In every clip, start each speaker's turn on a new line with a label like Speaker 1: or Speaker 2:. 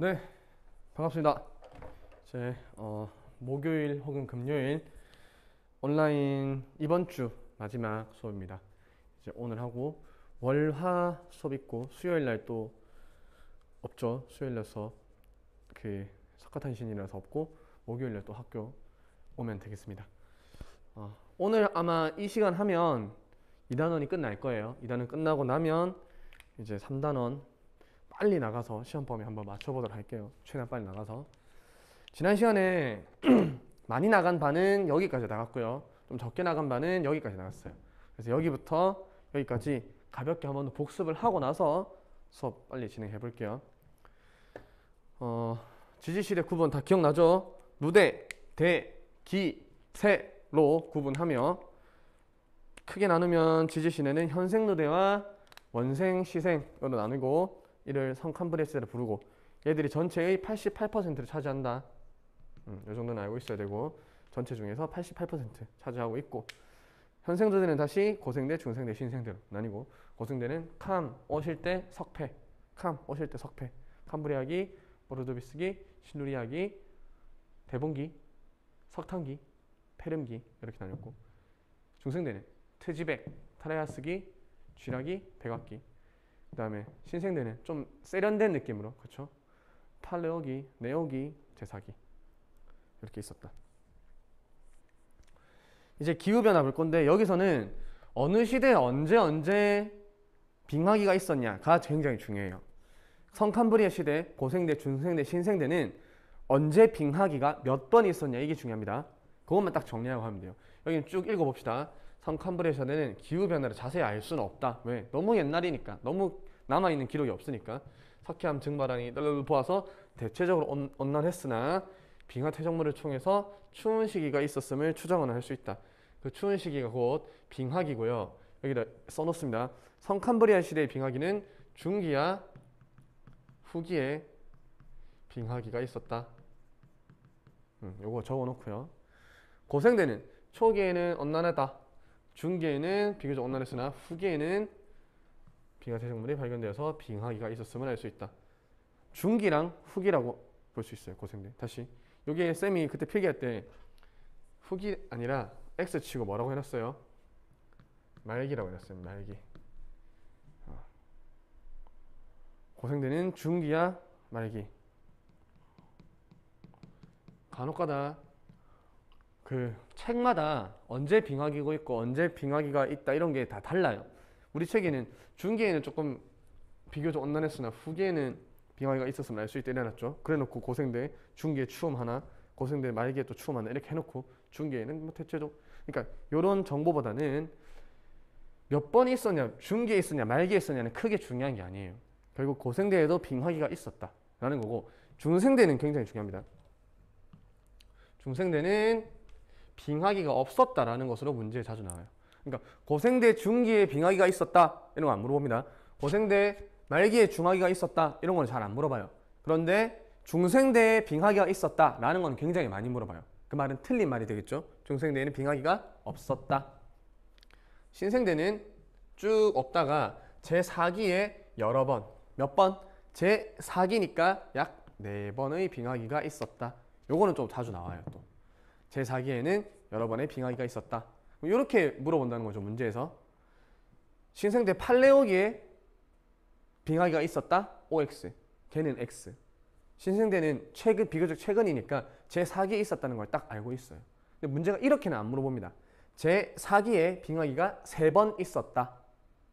Speaker 1: 네, 반갑습니다. 이제 목요일 혹은 금요일 온라인 이번 주 마지막 수업입니다. 이제 오늘 하고 월화 수업 있고 수요일 날 또 없죠. 수요일 날 수업 그 석가탄신이라서 없고 목요일 날 또 학교 오면 되겠습니다. 오늘 아마 이 시간 하면 2단원이 끝날 거예요. 2단원 끝나고 나면 이제 3단원 빨리 나가서 시험 범위 한번 맞춰보도록 할게요. 최대한 빨리 나가서. 지난 시간에 많이 나간 반은 여기까지 나갔고요. 좀 적게 나간 반은 여기까지 나갔어요. 그래서 여기부터 여기까지 가볍게 한번 더 복습을 하고 나서 수업 빨리 진행해 볼게요. 지지시대 구분 다 기억나죠? 누대, 대, 기, 세로 구분하며 크게 나누면 지지시대는 현생 누대와 원생 시생으로 나누고 이를 성칸브리아시대로 부르고 얘들이 전체의 88%를 차지한다. 이 정도는 알고 있어야 되고 전체 중에서 88% 차지하고 있고 현생들은 다시 고생대, 중생대, 신생대로 나뉘고 고생대는 캄, 오실 때 석패, 캄, 오실 때 석패, 캄브리아기, 오르도비스기, 시누리아기, 대본기, 석탄기, 페름기 이렇게 나뉘었고 중생대는 트지백, 타라야스기, 쥐라기, 백악기 그 다음에 신생대는 좀 세련된 느낌으로 그쵸? 팔레오기, 네오기, 제사기 이렇게 있었다. 이제 기후변화 볼 건데 여기서는 어느 시대에 언제 빙하기가 있었냐가 굉장히 중요해요. 성칸브리아 시대, 고생대, 중생대, 신생대는 언제 빙하기가 몇 번 있었냐 이게 중요합니다. 그것만 딱 정리하고 하면 돼요. 여기는 쭉 읽어봅시다. 성칸브리아 시대는 기후변화를 자세히 알 수는 없다. 왜? 너무 옛날이니까. 너무 남아있는 기록이 없으니까. 석회암 증발하니 보아서 대체적으로 온난했으나 빙하 퇴적물을 통해서 추운 시기가 있었음을 추정은 할 수 있다. 그 추운 시기가 곧 빙하기고요. 여기다 써놓습니다. 성칸브리아 시대의 빙하기는 중기와 후기에 빙하기가 있었다. 요거 적어놓고요. 고생대는 초기에는 온난하다. 중기에는 비교적 온난했으나 후기에는 빙하 퇴적물이 발견되어서 빙하기가 있었음을 알 수 있다. 중기랑 후기라고 볼 수 있어요. 고생대. 다시 요게 쌤이 그때 필기할 때 후기 아니라 X 치고 뭐라고 해놨어요? 말기라고 해놨어요. 말기. 고생대는 중기야 말기. 간혹가다 그 책마다 언제 빙하기가 있고 언제 빙하기가 있다 이런 게 다 달라요. 우리 책에는 중기에는 조금 비교적 온난했으나 후기에는 빙하기가 있었으면 알 수 있다 이래놨죠. 그래놓고 고생대 중기에 추움 하나, 고생대 말기에 또 추움 하나 이렇게 해놓고 중기에는 뭐 대체적 그러니까 이런 정보보다는 몇 번 있었냐, 중기에 있었냐, 말기에 있었냐는 크게 중요한 게 아니에요. 결국 고생대에도 빙하기가 있었다라는 거고 중생대는 굉장히 중요합니다. 중생대는 빙하기가 없었다라는 것으로 문제에 자주 나와요. 그러니까 고생대 중기에 빙하기가 있었다 이런 거 안 물어봅니다. 고생대 말기에 중하기가 있었다 이런 건 잘 안 물어봐요. 그런데 중생대에 빙하기가 있었다라는 건 굉장히 많이 물어봐요. 그 말은 틀린 말이 되겠죠. 중생대에는 빙하기가 없었다. 신생대는 쭉 없다가 제4기에 여러 번, 몇 번? 제4기니까 약 4번의 빙하기가 있었다. 요거는 좀 자주 나와요. 또 제4기에는 여러 번의 빙하기가 있었다. 이렇게 물어본다는 거죠. 문제에서. 신생대 팔레오기에 빙하기가 있었다. OX. 걔는 X. 신생대는 비교적 최근이니까 제4기에 있었다는 걸 딱 알고 있어요. 근데 문제가 이렇게는 안 물어봅니다. 제4기에 빙하기가 3번 있었다.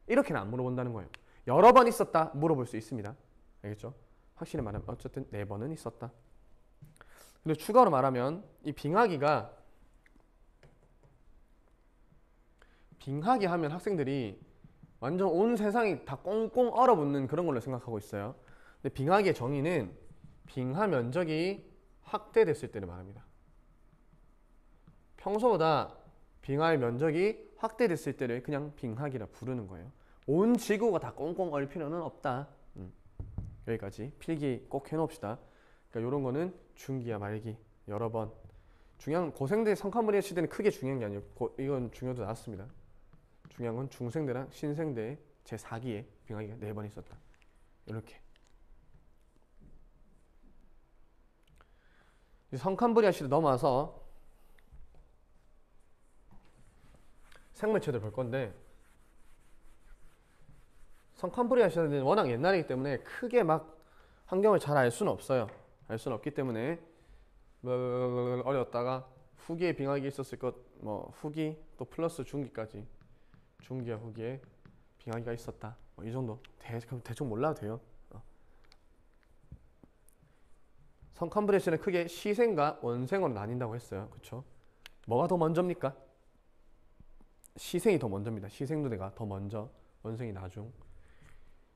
Speaker 1: 이렇게는 안 물어본다는 거예요. 여러 번 있었다 물어볼 수 있습니다. 알겠죠? 확실히 말하면 어쨌든 4번은 있었다. 그리고 추가로 말하면 이 빙하기 하면 학생들이 완전 온 세상이 다 꽁꽁 얼어붙는 그런 걸로 생각하고 있어요. 근데 빙하기의 정의는 빙하 면적이 확대됐을 때를 말합니다. 평소보다 빙하의 면적이 확대됐을 때를 그냥 빙하기라 부르는 거예요. 온 지구가 다 꽁꽁 얼 필요는 없다. 여기까지 필기 꼭 해놓읍시다. 그러니까 이런 거는 중기야 말기 여러 번. 중요한 고생대 성칸브리아 시대는 크게 중요한 게 아니에요. 이건 중요도 나왔습니다. 중요한 건 중생대랑 신생대 제4기에 빙하기가 4번 있었다. 이렇게. 성캄브리아 시대 넘어와서 생물체들 볼 건데, 성캄브리아 시대는 워낙 옛날이기 때문에 크게 막 환경을 잘 알 수는 없어요. 알 수는 없기 때문에 어려웠다가 후기에 빙하기 있었을 것, 뭐 후기 또 플러스 중기까지, 중기와 후기에 빙하기가 있었다. 뭐 이 정도 대충 몰라도 돼요. 성캄브리아 시대는 크게 시생과 원생으로 나뉜다고 했어요. 그렇죠? 뭐가 더 먼저입니까? 시생이 더 먼저입니다. 시생누대가 더 먼저, 원생이 나중.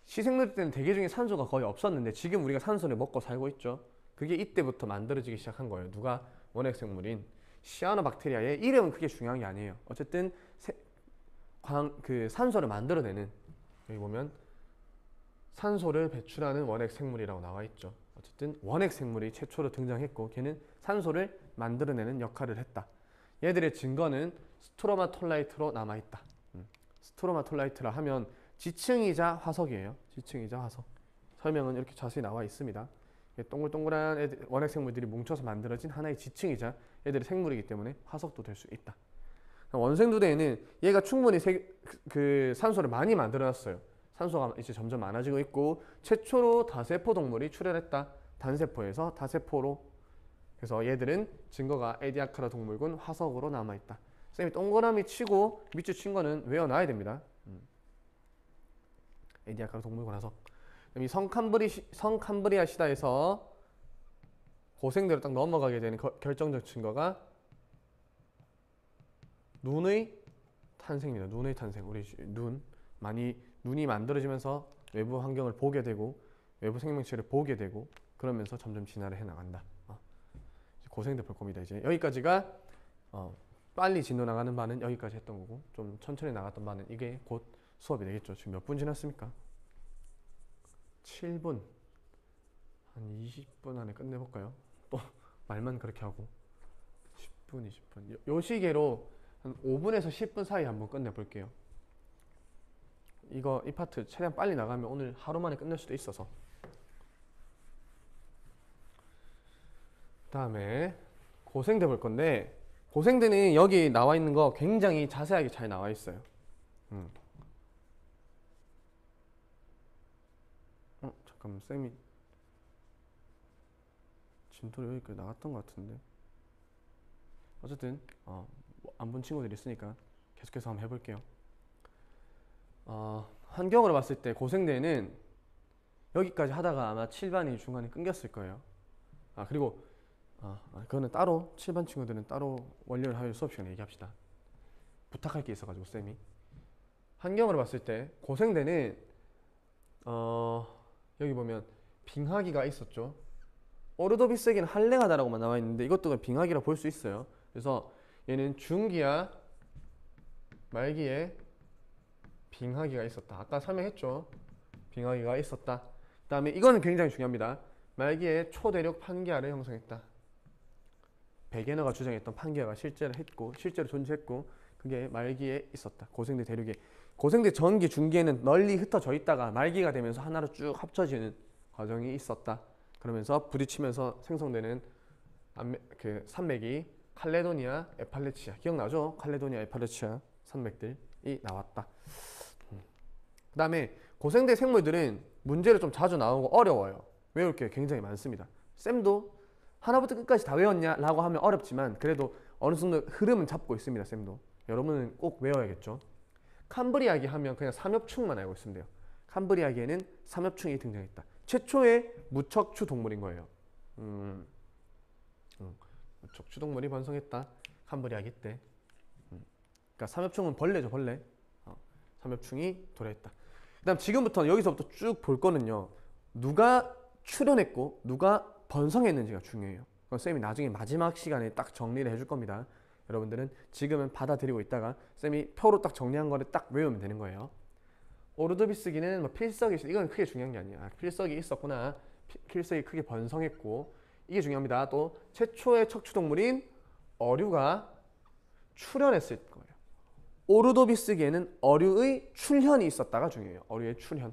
Speaker 1: 시생누대 때는 대기 중에 산소가 거의 없었는데 지금 우리가 산소를 먹고 살고 있죠. 그게 이때부터 만들어지기 시작한 거예요. 누가? 원핵생물인 시아노박테리아의 이름은 크게 중요한 게 아니에요. 어쨌든 그 산소를 만들어내는, 여기 보면 산소를 배출하는 원핵생물이라고 나와 있죠. 어쨌든 원핵생물이 최초로 등장했고 걔는 산소를 만들어내는 역할을 했다. 얘들의 증거는 스트로마톨라이트로 남아있다. 스트로마톨라이트라 하면 지층이자 화석이에요. 지층이자 화석. 설명은 이렇게 자세히 나와 있습니다. 동글동글한 원핵생물들이 뭉쳐서 만들어진 하나의 지층이자 얘들의 생물이기 때문에 화석도 될 수 있다. 원생두대에는 얘가 충분히 그 산소를 많이 만들어놨어요. 산소가 이제 점점 많아지고 있고 최초로 다세포 동물이 출현했다. 단세포에서 다세포로. 그래서 얘들은 증거가 에디아카라 동물군 화석으로 남아있다. 쌤이 동그라미 치고 밑줄 친 거는 외워놔야 됩니다. 에디아카라 동물군 화석. 이 성캄브리아 시다에서 고생대로 딱 넘어가게 되는 결정적 증거가 눈의 탄생입니다. 눈의 탄생. 우리 눈이 만들어지면서 외부 환경을 보게 되고 외부 생명체를 보게 되고 그러면서 점점 진화를 해나간다. 고생대 볼 겁니다. 이제 여기까지가 빨리 진도 나가는 바는 여기까지 했던 거고 좀 천천히 나갔던 바는 이게 곧 수업이 되겠죠. 지금 몇 분 지났습니까? 7분. 한 20분 안에 끝내볼까요? 또 말만 그렇게 하고 10분, 20분. 요 시계로 한 5분에서 10분 사이 한번 끝내볼게요. 이 파트 최대한 빨리 나가면 오늘 하루 만에 끝낼 수도 있어서. 다음에 고생대 볼 건데 고생대는 여기 나와 있는 거 굉장히 자세하게 잘 나와 있어요. 잠깐만, 쌤이 진도를 여기까지 나갔던 것 같은데. 어쨌든 안 본 친구들이 있으니까 계속해서 한번 해볼게요. 환경으로 봤을 때 고생대는 여기까지 하다가 아마 7반이 중간에 끊겼을 거예요. 그리고 그거는 따로 7반 친구들은 따로 월요일 화요일 수업 시간에 얘기합시다. 부탁할 게 있어가지고 쌤이. 환경으로 봤을 때 고생대는 여기 보면 빙하기가 있었죠. 오르도비스에게는 한랭하다라고만 나와 있는데 이것도 빙하기라 볼 수 있어요. 그래서 얘는 중기와 말기에 빙하기가 있었다. 아까 설명했죠. 빙하기가 있었다. 그 다음에 이거는 굉장히 중요합니다. 말기에 초대륙 판기아를 형성했다. 베게너가 주장했던 판기아가 실제로 존재했고 그게 말기에 있었다. 고생대 대륙에. 고생대 전기, 중기에는 널리 흩어져 있다가 말기가 되면서 하나로 쭉 합쳐지는 과정이 있었다. 그러면서 부딪히면서 생성되는 그 산맥이 칼레도니아, 에팔레치아. 기억나죠? 칼레도니아, 에팔레치아 산맥들이 나왔다. 그 다음에 고생대 생물들은 문제로 좀 자주 나오고 어려워요. 외울 게 굉장히 많습니다. 쌤도 하나부터 끝까지 다 외웠냐? 라고 하면 어렵지만 그래도 어느 정도 흐름은 잡고 있습니다. 쌤도. 여러분은 꼭 외워야겠죠. 캄브리아기 하면 그냥 삼엽충만 알고 있으면 돼요. 캄브리아기에는 삼엽충이 등장했다. 최초의 무척추 동물인 거예요. 무척추 동물이 번성했다. 캄브리아기 때. 그러니까 삼엽충은 벌레죠, 벌레. 삼엽충이 도래했다. 그 다음 지금부터는 여기서부터 쭉 볼 거는요. 누가 출현했고 누가 번성했는지가 중요해요. 그건 쌤이 나중에 마지막 시간에 딱 정리를 해줄 겁니다. 여러분들은 지금은 받아들이고 있다가 쌤이 표로 딱 정리한 거를 딱 외우면 되는 거예요. 오르도비스기는 뭐 필석이 있어. 이건 크게 중요한 게 아니야. 필석이 있었구나. 필석이 크게 번성했고 이게 중요합니다. 또 최초의 척추동물인 어류가 출현했을 거예요. 오르도비스기에는 어류의 출현이 있었다가 중요해요. 어류의 출현.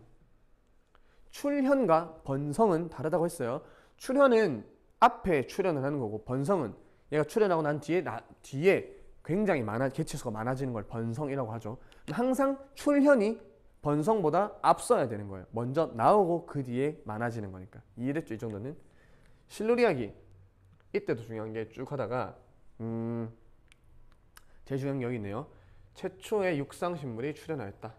Speaker 1: 출현과 번성은 다르다고 했어요. 출현은 앞에 출현을 하는 거고, 번성은 얘가 출현하고 난 뒤에 굉장히 개체수가 많아지는 걸 번성이라고 하죠. 항상 출현이 번성보다 앞서야 되는 거예요. 먼저 나오고 그 뒤에 많아지는 거니까. 이해됐죠? 이 정도는. 실룰 이야기. 이때도 중요한 게 쭉 하다가 제일 중요한 게 여기 있네요. 최초의 육상식물이 출현하였다.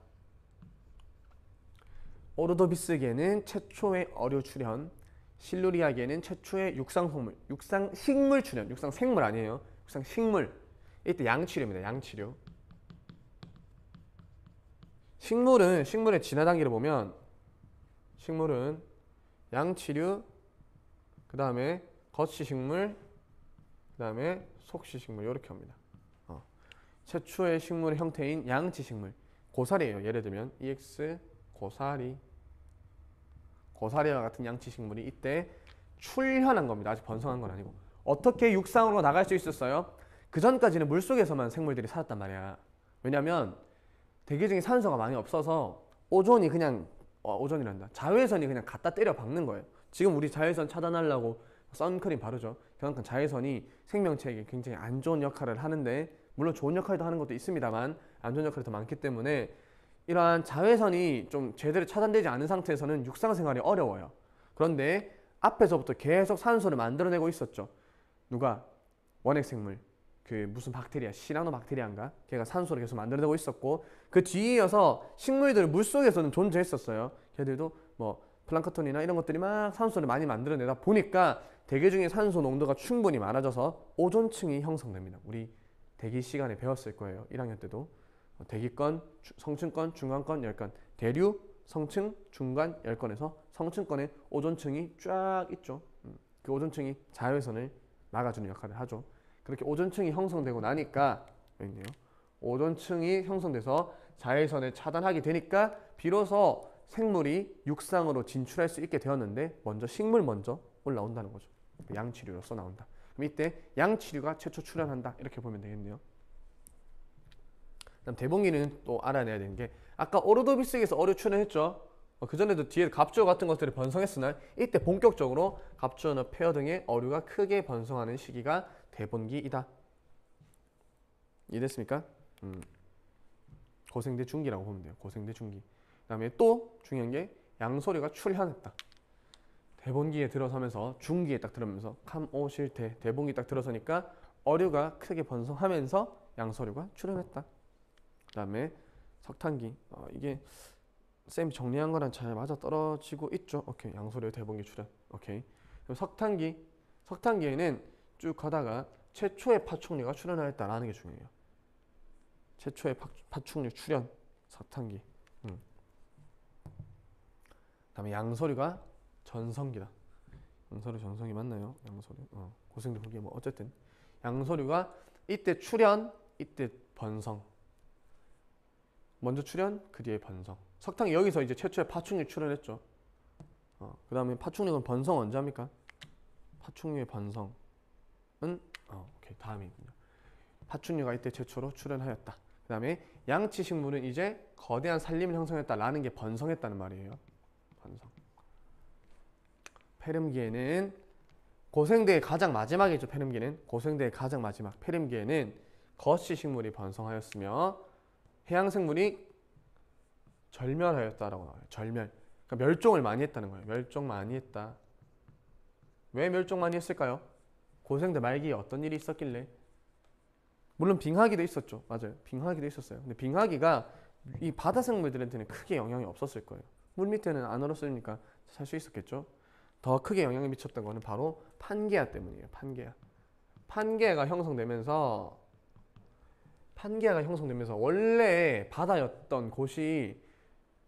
Speaker 1: 오르도비스계는 최초의 어류 출현, 실루리아계는 최초의 육상식물 출현. 육상생물 아니에요. 육상식물. 이때 양치류입니다. 양치류. 식물의 진화 단계를 보면 식물은 양치류, 그 다음에 겉시식물, 그 다음에 속시식물 이렇게 합니다. 최초의 식물의 형태인 양치식물, 고사리예요. 예를 들면 EX 고사리와 같은 양치식물이 이때 출현한 겁니다. 아직 번성한 건 아니고. 어떻게 육상으로 나갈 수 있었어요? 그 전까지는 물속에서만 생물들이 살았단 말이야. 왜냐면 대기 중에 산소가 많이 없어서 자외선이 그냥 갖다 때려 박는 거예요. 지금 우리 자외선 차단하려고 선크림 바르죠. 그만큼 자외선이 생명체에게 굉장히 안 좋은 역할을 하는데, 물론 좋은 역할도 하는 것도 있습니다만 안 좋은 역할이 더 많기 때문에 이러한 자외선이 좀 제대로 차단되지 않은 상태에서는 육상 생활이 어려워요. 그런데 앞에서부터 계속 산소를 만들어내고 있었죠. 누가? 원핵생물. 그 무슨 박테리아, 시아노박테리아인가? 걔가 산소를 계속 만들어내고 있었고, 그 뒤에 이어서 식물들은 물속에서는 존재했었어요. 걔들도 뭐 플랑크톤이나 이런 것들이 막 산소를 많이 만들어내다 보니까 대기 중에 산소 농도가 충분히 많아져서 오존층이 형성됩니다. 우리 대기 시간에 배웠을 거예요. 1학년 때도. 대기권, 성층권, 중간권, 열권. 대류, 성층, 중간, 열권에서 성층권에 오존층이 쫙 있죠. 그 오존층이 자외선을 막아주는 역할을 하죠. 그렇게 오존층이 형성되고 나니까, 여기 있네요. 오존층이 형성돼서 자외선을 차단하게 되니까 비로소 생물이 육상으로 진출할 수 있게 되었는데, 식물 먼저 올라온다는 거죠. 양치류로서 나온다. 그럼 이때 양치류가 최초 출현한다. 이렇게 보면 되겠네요. 그다음 대봉기는 또 알아내야 되는 게, 아까 오르도비스에서 어류 출현했죠. 그전에도 뒤에 갑주어 같은 것들이 번성했으나 이때 본격적으로 갑주어나 페어 등의 어류가 크게 번성하는 시기가 대본기이다. 이해됐습니까? 고생대 중기라고 보면 돼요. 고생대 중기. 그 다음에 또 중요한 게 양서류가 출현했다. 대본기에 들어서면서 중기에 딱 들어오면서 감오실태 대본기 딱 들어서니까 어류가 크게 번성하면서 양서류가 출현했다. 그 다음에 석탄기. 이게 쌤이 정리한 거랑 잘 맞아 떨어지고 있죠. 오케이. 양서류 대본기 출현. 오케이. 그럼 석탄기에는 쭉 가다가 최초의 파충류가 출현하였다라는 게 중요해요. 최초의 파충류 출현. 석탄기. 그다음에 양서류가 전성기다. 양서류 전성기 맞나요? 양서류. 고생도 그게 뭐 어쨌든 양서류가 이때 출현, 이때 번성. 먼저 출현, 그 뒤에 번성. 석탄이 여기서 이제 최초의 파충류 출현했죠. 그 다음에 파충류는 번성 언제 합니까? 파충류의 번성은 오케이, 다음이군요. 파충류가 이때 최초로 출현하였다. 그 다음에 양치식물은 이제 거대한 산림을 형성했다라는 게 번성했다는 말이에요. 번성. 페름기에는 고생대의 가장 마지막이죠. 페름기는 고생대의 가장 마지막. 페름기에는 겉시식물이 번성하였으며 해양생물이 절멸하였다라고 나와요. 절멸. 그러니까 멸종을 많이 했다는 거예요. 멸종 많이 했다. 왜 멸종 많이 했을까요? 고생대 말기에 어떤 일이 있었길래? 물론 빙하기도 있었죠. 맞아요. 빙하기도 있었어요. 근데 빙하기가 이 바다 생물들한테는 크게 영향이 없었을 거예요. 물 밑에는 안 얼었으니까 살 수 있었겠죠. 더 크게 영향을 미쳤던 거는 바로 판게아 때문이에요. 판게아가 형성되면서 원래 바다였던 곳이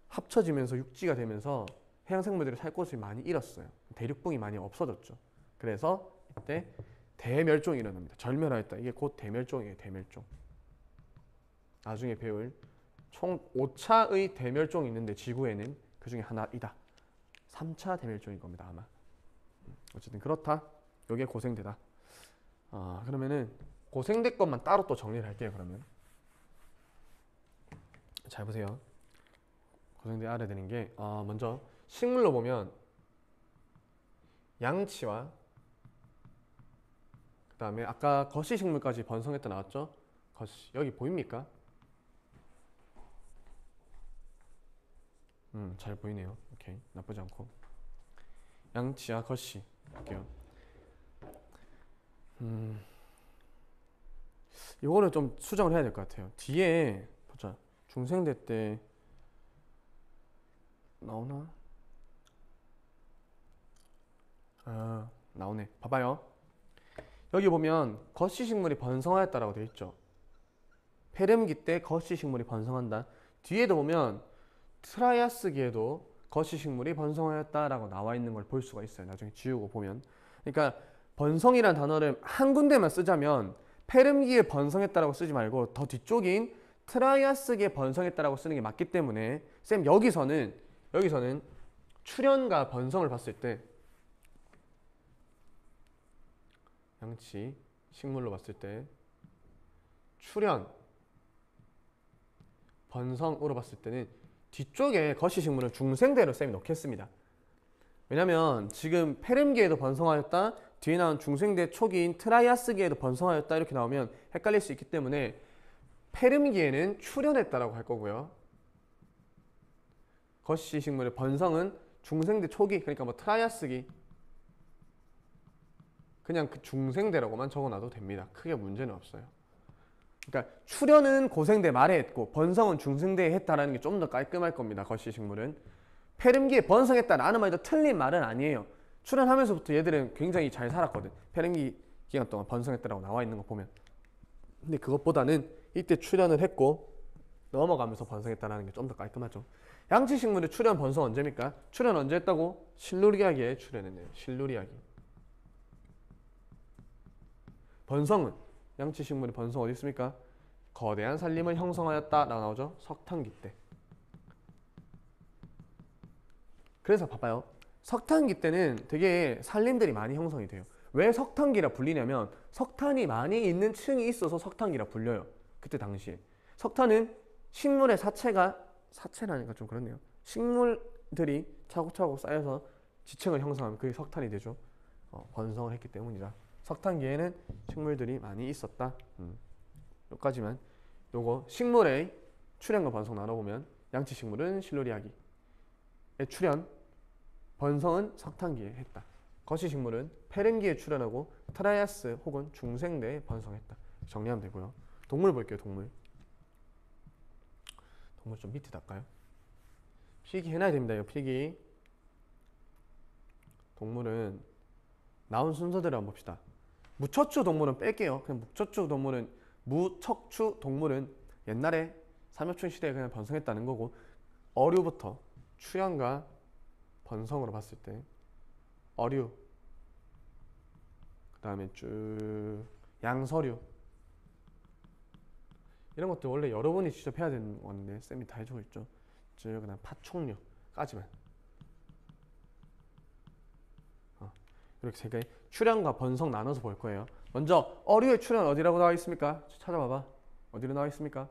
Speaker 1: 합쳐지면서 육지가 되면서 해양생물들이 살 곳을 많이 잃었어요. 대륙붕이 많이 없어졌죠. 그래서 이때 대멸종이 일어납니다. 절멸하였다. 이게 곧 대멸종이에요. 대멸종. 나중에 배울 총 5차의 대멸종이 있는데 지구에는 그 중에 하나이다. 3차 대멸종인 겁니다. 아마. 어쨌든 그렇다. 이게 고생대다. 그러면은 고생대 것만 따로 또 정리를 할게요. 그러면 잘 보세요. 고생대 알아야 되는 게 먼저 식물로 보면 양치와 그다음에 아까 거시식물까지 번성했다 나왔죠? 여기 보입니까? 잘 보이네요. 오케이, 나쁘지 않고. 양치와 거시 볼게요. 이거를 좀 수정을 해야 될 것 같아요. 뒤에 보자. 중생대 때 나오나? 아, 나오네. 봐봐요. 여기 보면 거시식물이 번성하였다라고 되어 있죠. 페름기 때 거시식물이 번성한다. 뒤에도 보면 트라이아스기에도 거시식물이 번성하였다라고 나와 있는 걸 볼 수가 있어요. 나중에 지우고 보면. 그러니까 번성이란 단어를 한 군데만 쓰자면 페름기에 번성했다라고 쓰지 말고 더 뒤쪽인 트라이아스기에 번성했다라고 쓰는 게 맞기 때문에 쌤 여기서는 출현과 번성을 봤을 때 양치 식물로 봤을 때 출현 번성으로 봤을 때는 뒤쪽에 거시식물은 중생대로 쌤이 넣겠습니다. 왜냐면 지금 페름기에도 번성하였다, 뒤에 나온 중생대 초기인 트라이아스기에도 번성하였다 이렇게 나오면 헷갈릴 수 있기 때문에 페름기에는 출현했다라고 할 거고요. 거시식물의 번성은 중생대 초기, 그러니까 뭐 트라이아스기, 그냥 그 중생대라고만 적어놔도 됩니다. 크게 문제는 없어요. 그러니까 출현은 고생대 말에 했고 번성은 중생대에 했다라는 게 좀 더 깔끔할 겁니다. 거시식물은 페름기에 번성했다라는 말도 틀린 말은 아니에요. 출현하면서부터 얘들은 굉장히 잘 살았거든. 페름기 기간 동안 번성했다라고 나와 있는 거 보면. 근데 그것보다는 이때 출현을 했고 넘어가면서 번성했다라는 게 좀 더 깔끔하죠. 양치식물의 출현 번성 언제입니까? 출현 언제 했다고? 실루리아기에 출현했네요. 실루리아기. 번성은 양치식물의 번성 어디 있습니까? 거대한 산림을 형성하였다 라고 나오죠. 석탄기 때. 그래서 봐봐요. 석탄기 때는 되게 산림들이 많이 형성이 돼요. 왜 석탄기라 불리냐면 석탄이 많이 있는 층이 있어서 석탄기라 불려요. 그때 당시에. 석탄은 식물의 사체라니까 좀 그렇네요. 식물들이 차곡차곡 쌓여서 지층을 형성하면 그게 석탄이 되죠. 번성을 했기 때문이다. 석탄기에는 식물들이 많이 있었다. 여기까지만. 요거 식물의 출현과 번성 나눠보면 양치식물은 실루리아기의 출현, 번성은 석탄기에 했다. 거시식물은 페름기에 출현하고 트라이아스 혹은 중생대에 번성했다. 정리하면 되고요. 동물 볼게요. 동물 좀 밑에 달까요? 필기 해놔야 됩니다. 이 필기. 동물은 나온 순서대로 한번 봅시다. 무척추 동물은 뺄게요. 그냥 무척추 동물은 옛날에 삼엽춘 시대에 그냥 번성했다는 거고, 어류부터 출현과 번성으로 봤을 때 어류, 그 다음에 쭉 양서류, 이런 것들 원래 여러분이 직접 해야 되는 건데 쌤이 다 해주고 있죠. 쭉 그다음 파충류까지만. 이렇게 세 개 출현과 번성 나눠서 볼 거예요. 먼저 어류의 출현 어디라고 나와 있습니까? 찾아봐봐. 어디로 나와 있습니까?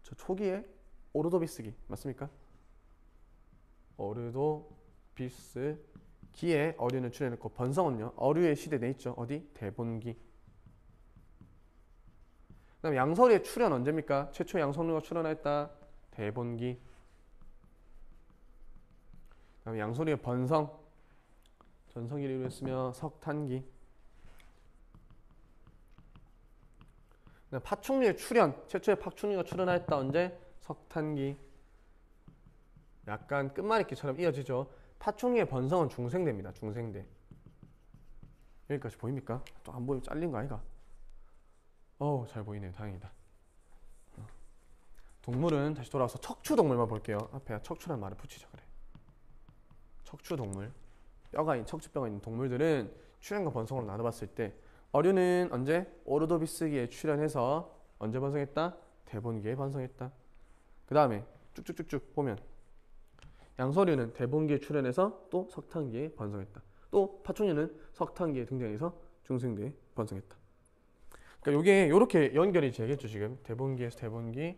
Speaker 1: 저 초기에 오르도비스기 맞습니까? 오르도비스기에 어류는 출현했고 번성은요 어류의 시대 내 있죠. 어디? 대본기. 그다음 양서류의 출현 언제입니까? 최초 양서류가 출현했다. 대본기. 그다음 양서류의 번성, 전성기를 이루었으며 석탄기. 파충류의 출현, 최초의 파충류가 출현했다. 언제? 석탄기. 약간 끝말잇기처럼 이어지죠. 파충류의 번성은 중생대입니다. 중생대. 여기까지 보입니까? 또 안 보이면 잘린 거 아이가? 잘 보이네요. 다행이다. 동물은 다시 돌아와서 척추동물만 볼게요. 앞에 척추라는 말을 붙이자 그래. 척추동물. 척추뼈가 있는 동물들은 출현과 번성으로 나눠봤을 때 어류는 언제? 오르도비스기에 출현해서 언제 번성했다? 대본기에 번성했다. 그 다음에 쭉쭉쭉쭉 보면 양서류는 대본기에 출현해서 또 석탄기에 번성했다. 또 파충류는 석탄기에 등장해서 중생대에 번성했다. 그러니까 이게 이렇게 연결이 되겠죠. 지금 대본기에서 대본기.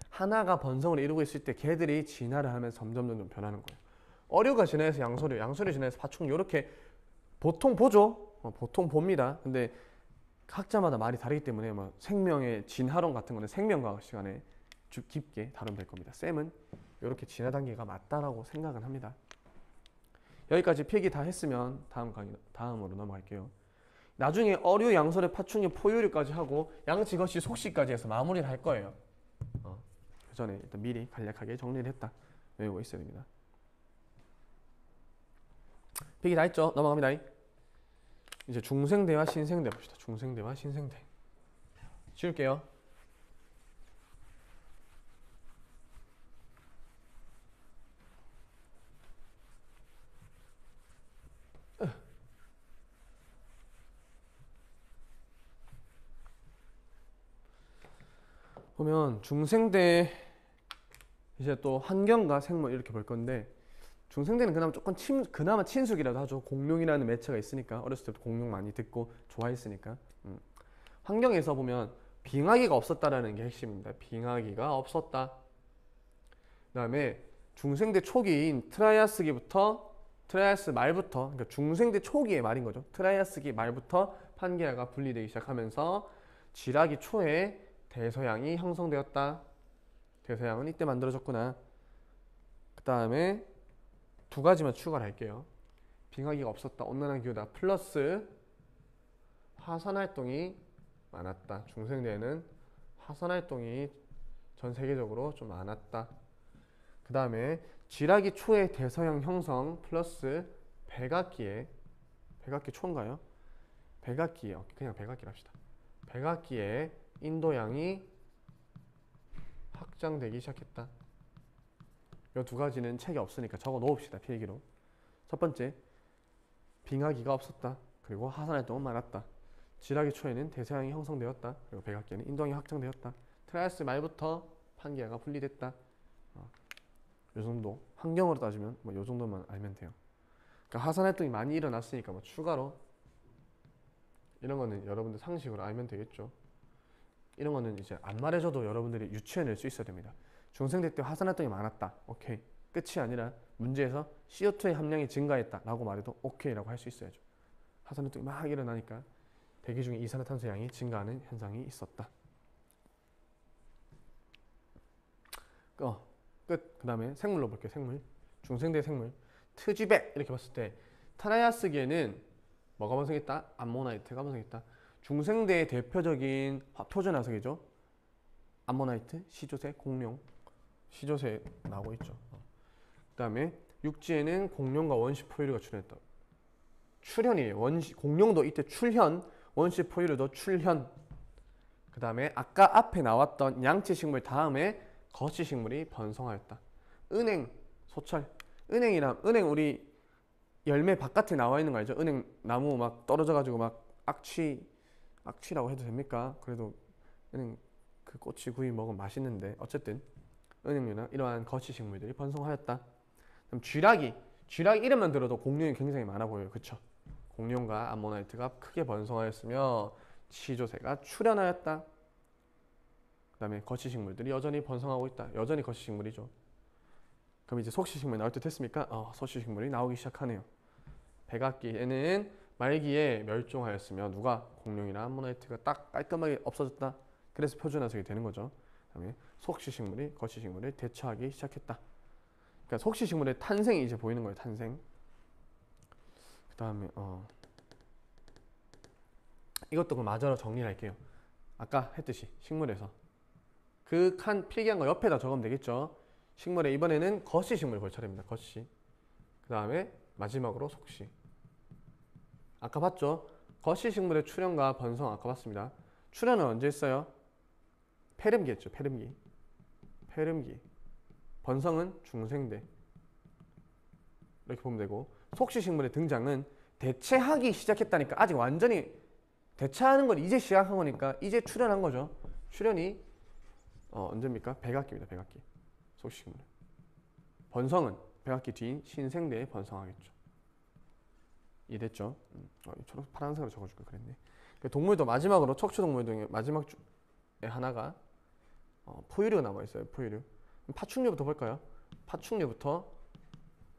Speaker 1: 하나가 번성을 이루고 있을 때 걔들이 진화를 하면서 점점 변하는 거예요. 어류가 진화해서 양서류, 양서류 진화해서 파충류, 이렇게 보통 보죠. 보통 봅니다. 근데 학자마다 말이 다르기 때문에 뭐 생명의 진화론 같은 거는 생명과학 시간에 깊게 다루면 될 겁니다. 쌤은 이렇게 진화 단계가 맞다라고 생각은 합니다. 여기까지 필기 다 했으면 다음으로 넘어갈게요. 나중에 어류, 양설의 파충류, 포유류까지 하고 양치, 거시, 속시까지 해서 마무리를 할 거예요. 그 전에 일단 미리 간략하게 정리를 했다. 외우고 있어야 됩니다. 필기 다 했죠? 넘어갑니다. 이제 중생대와 신생대 봅시다. 중생대와 신생대. 지울게요. 보면 중생대 이제 또 환경과 생물 이렇게 볼 건데, 중생대는 그나마 조금 그나마 친숙이라도 하죠. 공룡이라는 매체가 있으니까, 어렸을 때부터 공룡 많이 듣고 좋아했으니까. 환경에서 보면 빙하기가 없었다라는 게 핵심입니다. 빙하기가 없었다. 그 다음에 중생대 초기인 트라이아스 말부터, 그러니까 중생대 초기의 말인 거죠. 트라이아스기 말부터 판게아가 분리되기 시작하면서 지라기 초에 대서양이 형성되었다. 대서양은 이때 만들어졌구나. 그 다음에 두 가지만 추가를 할게요. 빙하기가 없었다, 온난화 기후다, 플러스 화산활동이 많았다. 중생대에는 화산활동이 전 세계적으로 좀 많았다. 그 다음에 지라기 초의 대서양 형성 플러스 백악기에, 백악기 초인가요? 백악기에, 그냥 백악기를 합시다. 백악기에 인도양이 확장되기 시작했다. 이 두 가지는 책에 없으니까 적어 놓읍시다. 필기로. 첫 번째, 빙하기가 없었다. 그리고 화산활동은 많았다. 지라기 초에는 대서양이 형성되었다. 그리고 백악기에는 인도양이 확장되었다. 트라이아스 말부터 판게아가 분리됐다. 요 정도. 환경으로 따지면 뭐 요 정도만 알면 돼요. 그러니까 화산활동이 많이 일어났으니까 뭐 추가로 이런 거는 여러분들 상식으로 알면 되겠죠. 이런 거는 이제 안 말해줘도 여러분들이 유추해낼 수 있어야 됩니다. 중생대 때 화산활동이 많았다. 오케이. 끝이 아니라 문제에서 CO2의 함량이 증가했다 라고 말해도 오케이라고 할 수 있어야죠. 화산활동이 막 일어나니까 대기 중에 이산화탄소 양이 증가하는 현상이 있었다. 끝. 그 다음에 생물로 볼게요. 생물. 중생대 생물. 트쥐백 이렇게 봤을 때 트라이아스기에는 뭐가 번성했다? 암모나이트가 번성했다. 중생대의 대표적인 표준화석이죠. 암모나이트, 시조새, 공룡. 시조새 나오고 있죠. 그 다음에 육지에는 공룡과 원시 포유류가 출현했다. 출현이에요. 공룡도 이때 출현, 원시 포유류도 출현. 그 다음에 아까 앞에 나왔던 양치식물 다음에 거치식물이 번성하였다. 은행, 소철. 은행 우리 열매 바깥에 나와 있는 거 알죠? 은행 나무 막 떨어져가지고 막 악취라고 해도 됩니까? 그래도 은행 그 꼬치 구이 먹으면 맛있는데 어쨌든 은행류나 이러한 거치식물들이 번성하였다. 그럼 쥐라기 이름만 들어도 공룡이 굉장히 많아 보여요. 그쵸? 공룡과 암모나이트가 크게 번성하였으며 시조새가 출현하였다. 그 다음에 거치식물들이 여전히 번성하고 있다. 여전히 거치식물이죠. 그럼 이제 속시식물이 나올 때 됐습니까? 속시식물이 나오기 시작하네요. 백악기에는 말기에 멸종하였으며 누가? 공룡이나 암모나이트가 딱 깔끔하게 없어졌다. 그래서 표준화석이 되는 거죠. 그다음에 속시식물이 거치식물을 대처하기 시작했다. 그러니까 속시식물의 탄생이 이제 보이는 거예요. 탄생. 그 다음에 이것도 그 마저로 정리를 할게요. 아까 했듯이 식물에서 그 칸 필기한 거 옆에다 적으면 되겠죠. 식물에 이번에는 거시식물 볼 차례입니다. 거시. 그 다음에 마지막으로 속시. 아까 봤죠? 거시식물의 출현과 번성 아까 봤습니다. 출현은 언제 했어요? 폐렴기 했죠. 폐렴기. 번성은 중생대. 이렇게 보면 되고, 속시식물의 등장은 대체하기 시작했다니까. 아직 완전히 대체하는 건 이제 시작한 거니까 이제 출현한 거죠. 출현이 언제입니까? 백악기입니다. 백악기. 속시식물. 번성은 백악기 뒤인 신생대에 번성하겠죠. 이해됐죠? 초록 파란색으로 적어줄걸 그랬네. 동물도 마지막으로 척추동물 중에 마지막 중에 하나가 포유류가 남아 있어요. 포유류. 파충류부터 볼까요? 파충류부터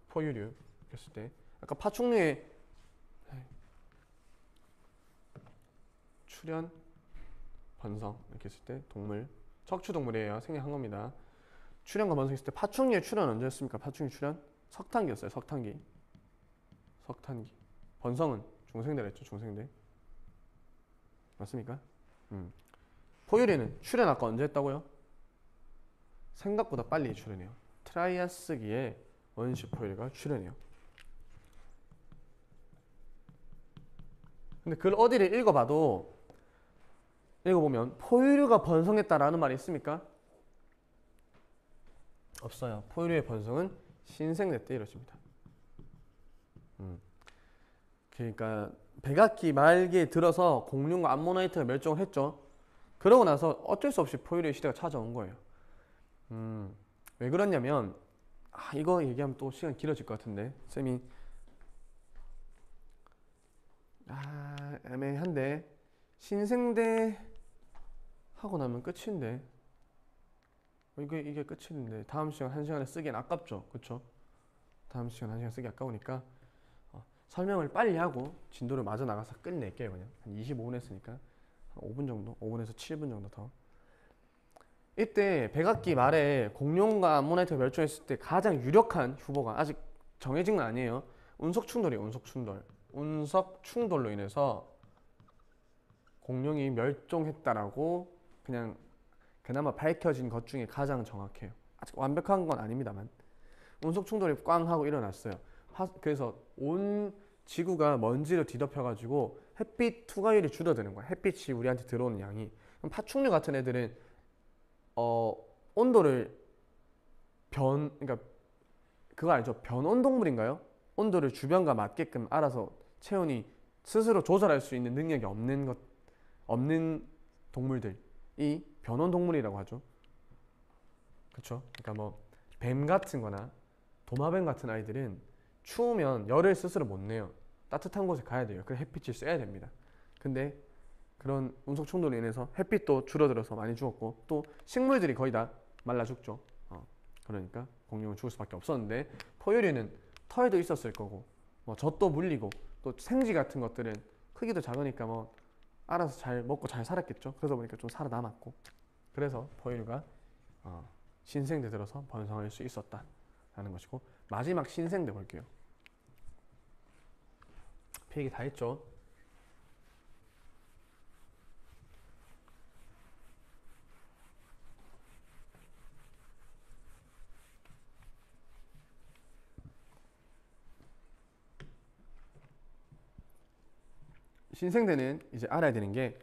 Speaker 1: 포유류 했을 때 아까 파충류의 출현, 번성 이렇게 했을 때 동물, 척추동물이에요. 생략한 겁니다. 출현과 번성 했을 때 파충류의 출현 언제였습니까? 파충류 출현 석탄기였어요. 석탄기. 번성은 중생대라 했죠. 중생대. 맞습니까? 포유류는 출현 아까 언제 했다고요? 생각보다 빨리 출현해요. 트라이아스기에 원시 포유류가 출현해요. 근데 글 어디를 읽어보면 포유류가 번성했다라는 말이 있습니까? 없어요. 포유류의 번성은 신생대 때 이루어집니다. 그러니까 백악기 말기에 들어서 공룡과 암모나이트가 멸종을 했죠. 그러고 나서 어쩔 수 없이 포유류의 시대가 찾아온 거예요. 왜 그러냐면 이거 얘기하면 또 시간 길어질 것 같은데 쌤이 애매한데 신생대 하고 나면 끝인데 이게 끝인데 다음 시간 1시간에 쓰기엔 아깝죠. 그쵸? 다음 시간 1시간 쓰기 아까우니까 설명을 빨리 하고 진도를 마저 나가서 끝낼게요. 그냥 한 25분 했으니까 한 5분 정도? 5분에서 7분 정도 더. 이때 백악기 말에 공룡과 암모나이트가 멸종했을 때 가장 유력한 후보가 아직 정해진 건 아니에요. 운석충돌이에요. 운석충돌로 인해서 공룡이 멸종했다라고 그냥 그나마 밝혀진 것 중에 가장 정확해요. 아직 완벽한 건 아닙니다만 운석충돌이 꽝 하고 일어났어요. 그래서 온 지구가 먼지로 뒤덮여가지고 햇빛 투과율이 줄어드는 거야. 햇빛이 우리한테 들어오는 양이. 그럼 파충류 같은 애들은 온도를 그러니까 그거 알죠? 변온동물인가요? 온도를 주변과 맞게끔 알아서 체온이 스스로 조절할 수 있는 능력이 없는 동물들이 변온동물이라고 하죠. 그렇죠? 그러니까 뭐 뱀 같은 거나 도마뱀 같은 아이들은 추우면 열을 스스로 못 내요. 따뜻한 곳에 가야 돼요. 그래서 햇빛을 쐬야 됩니다. 근데 그런 운석 충돌로 인해서 햇빛도 줄어들어서 많이 죽었고 또 식물들이 거의 다 말라 죽죠. 그러니까 공룡은 죽을 수밖에 없었는데 포유류는 털도 있었을 거고 뭐 젖도 물리고 또 생쥐 같은 것들은 크기도 작으니까 뭐 알아서 잘 먹고 잘 살았겠죠. 그러다 보니까 좀 살아남았고 그래서 포유류가 신생대 들어서 번성할 수 있었다라는 것이고 마지막 신생대 볼게요. 얘기 다 했죠. 신생대는 이제 알아야 되는 게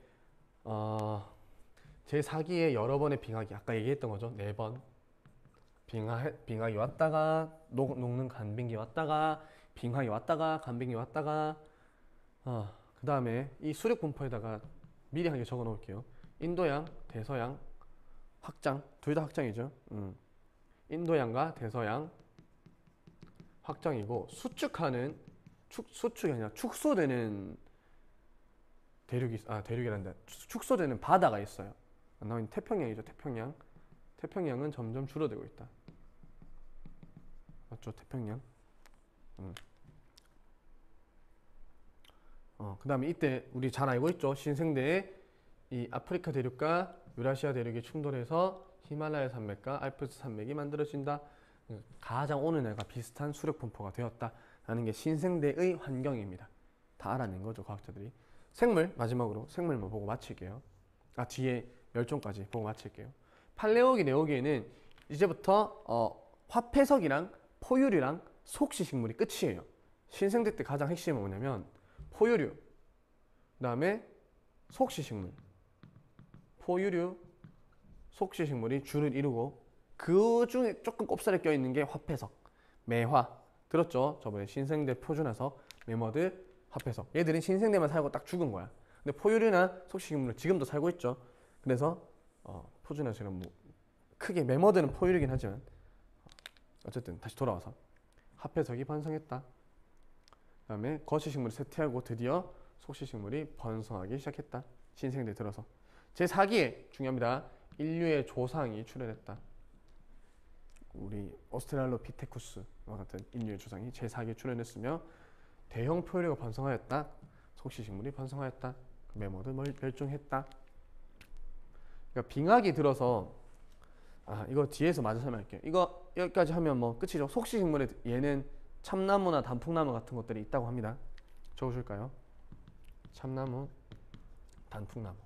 Speaker 1: 제4기에 여러 번의 빙하기 아까 얘기했던 거죠. 4번 빙하기 왔다가 녹는 간빙기 왔다가 빙하기 왔다가 간빙기 왔다가 그 다음에 이 수륙 분포에다가 미리 하게 적어 놓을게요. 인도양, 대서양, 확장 둘 다 확장이죠. 인도양과 대서양 확장이고 수축하는 수축이 아니라 축소되는 대륙이란다. 축소되는 바다가 있어요. 안 나와 있는 태평양이죠. 태평양은 점점 줄어들고 있다. 맞죠? 태평양. 그 다음에 이때 우리 잘 알고 있죠. 신생대에 이 아프리카 대륙과 유라시아 대륙이 충돌해서 히말라야 산맥과 알프스 산맥이 만들어진다. 가장 오늘날과 비슷한 수력 분포가 되었다라는 게 신생대의 환경입니다. 다 알아낸 거죠. 과학자들이. 생물 마지막으로 생물만 보고 마칠게요. 뒤에 멸종까지 보고 마칠게요. 팔레오기 네오기에는 이제부터 화폐석이랑 포유류랑 속시식물이 끝이에요. 신생대 때 가장 핵심은 뭐냐면 포유류, 그 다음에 속시식물, 포유류, 속시식물이 주를 이루고 그 중에 조금 꼽살에 껴있는 게 화폐석, 매화 들었죠? 저번에 신생대 표준화석, 매머드, 화폐석 얘들은 신생대만 살고 딱 죽은 거야. 근데 포유류나 속시식물은 지금도 살고 있죠. 그래서 표준화석은 뭐 크게 매머드는 포유류긴 하지만 어쨌든 다시 돌아와서 화폐석이 번성했다. 그 다음에 거시식물이 쇠퇴하고 드디어 속시식물이 번성하기 시작했다. 신생대 들어서. 제4기에 중요합니다. 인류의 조상이 출현했다. 우리 오스트랄로피테쿠스와 같은 인류의 조상이 제4기에 출현했으며 대형 포유류가 번성하였다. 속시식물이 번성하였다. 메모드 멸종했다. 그러니까 빙하기 들어서 이거 뒤에서 마저 설명할게요. 이거 여기까지 하면 뭐 끝이죠. 속시식물에 얘는 참나무나 단풍나무 같은 것들이 있다고 합니다. 적어줄까요? 참나무, 단풍나무.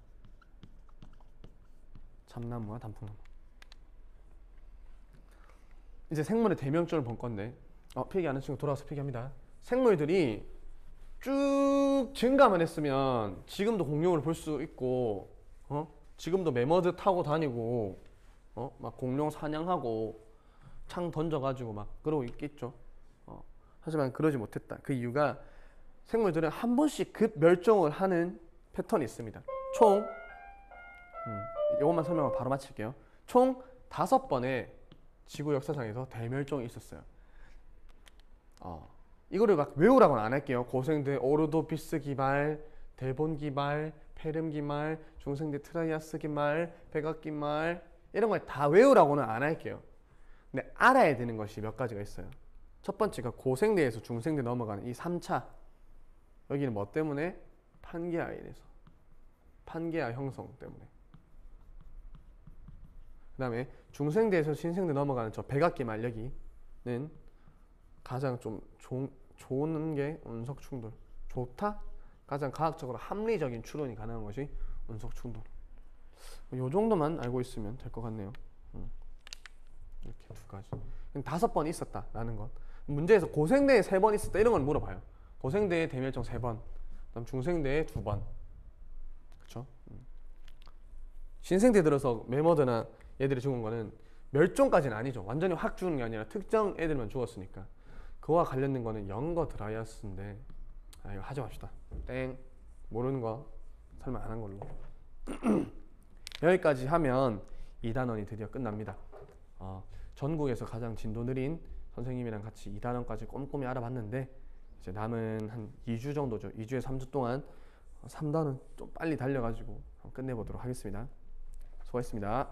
Speaker 1: 참나무와 단풍나무. 이제 생물의 대명적을 본 건데 필기하는 친구 돌아와서 필기합니다. 생물들이 쭉 증가만 했으면 지금도 공룡을 볼 수 있고 지금도 매머드 타고 다니고 막 공룡 사냥하고 창 던져가지고 막 그러고 있겠죠. 하지만 그러지 못했다. 그 이유가 생물들은 한 번씩 급 멸종을 하는 패턴이 있습니다. 총 이것만 설명하고 바로 마칠게요. 총 5번의 지구 역사상에서 대멸종이 있었어요. 이거를 막 외우라고는 안 할게요. 고생대 오르도피스 기말, 데본 기말, 페름 기말, 중생대 트라이아스 기말, 백악 기말 이런 걸 다 외우라고는 안 할게요. 근데 알아야 되는 것이 몇 가지가 있어요. 첫 번째가 고생대에서 중생대 넘어가는 이 3차. 여기는 뭐 때문에? 판게아에서 판게아 형성 때문에. 그 다음에 중생대에서 신생대 넘어가는 저 백악기말 여기는 가장 좀 좋은 게 운석 충돌. 좋다? 가장 과학적으로 합리적인 추론이 가능한 것이 운석 충돌. 이 정도만 알고 있으면 될 것 같네요. 이렇게 2가지. 5번 있었다라는 것. 문제에서 고생대에 3번 있었다 이런 걸 물어봐요. 고생대에 대멸종 3번, 그다음 중생대에 2번. 그렇죠? 신생대 들어서 매머드나 얘들이 죽은 거는 멸종까지는 아니죠. 완전히 확 죽는 게 아니라 특정 애들만 죽었으니까. 그와 관련된 거는 영거 드라이아스인데 이거 하지 맙시다. 땡. 모르는 거 설명 안 한 걸로. 여기까지 하면 2단원이 드디어 끝납니다. 전국에서 가장 진도 느린 선생님이랑 같이 2단원까지 꼼꼼히 알아봤는데 이제 남은 한 2주 정도죠. 2주에서 3주 동안 3단원 좀 빨리 달려가지고 끝내보도록 하겠습니다. 수고하셨습니다.